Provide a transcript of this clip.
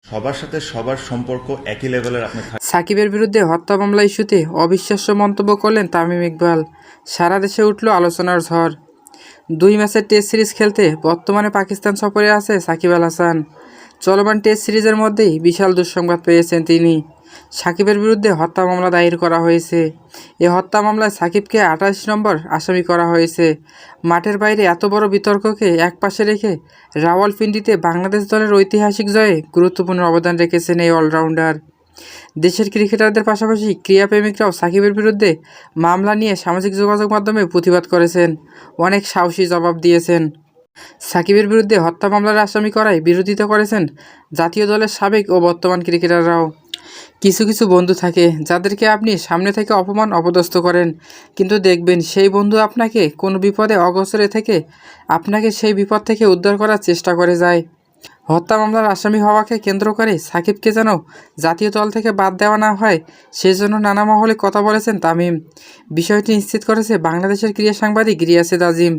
সবার সাথে সবার সম্পর্ক একই লেভেলের আপনি সাকিবের বিরুদ্ধে হত্যা মামলা ইস্যুতে অবিশ্বাস্য মন্তব্য করলেন তামিম ইকবাল। সারা দেশে উঠল আলোচনার ঝড়। 2 ম্যাচের টেস্ট সিরিজ খেলতে বর্তমানে পাকিস্তান সফরে আছে সাকিব আল হাসান। চলমান টেস্ট সিরিজের মধ্যেই বিশাল দুঃসংবাদ পেয়েছেন তিনি। সাকিবের বিরুদ্ধে হত্যা মামলা দায়ের করা হয়েছে। এ হত্যা মামলায় সাকিবকে 28 নম্বর আসামি করা হয়েছে। মাঠের বাইরে এত বড় বিতর্ককে একপাশে রেখে রাওয়ালপিন্ডিতে বাংলাদেশ দলের ঐতিহাসিক জয়ে গুরুত্বপূর্ণ অবদান রেখেছেন এই অলরাউন্ডার। দেশের ক্রিকেটারদের পাশাপাশি ক্রীড়াপ্রেমিকরাও সাকিবের বিরুদ্ধে মামলা নিয়ে সামাজিক যোগাযোগ মাধ্যমে প্রতিবাদ করেছেন, অনেক সাহসী জবাব দিয়েছেন। সাকিবের বিরুদ্ধে হত্যা মামলার আসামি করায় বিরোধিতা করেছেন জাতীয় দলের সাবেক ও বর্তমান ক্রিকেটাররাও। কিছু কিছু বন্ধু থাকে যাদেরকে আপনি সামনে থেকে অপমান অপদস্থ করেন, কিন্তু দেখবেন সেই বন্ধু আপনাকে কোনো বিপদে অগোচরে থেকে আপনাকে সেই বিপদ থেকে উদ্ধার করার চেষ্টা করে যায়। হত্যা মামলার আসামি হওয়াকে কেন্দ্র করে সাকিবকে যেন জাতীয় দল থেকে বাদ দেওয়া না হয়, সেজন্য নানা মহলে কথা বলেছেন তামিম। বিষয়টি নিশ্চিত করেছে বাংলাদেশের ক্রীড়া সাংবাদিক রিয়াসেদ আজিম।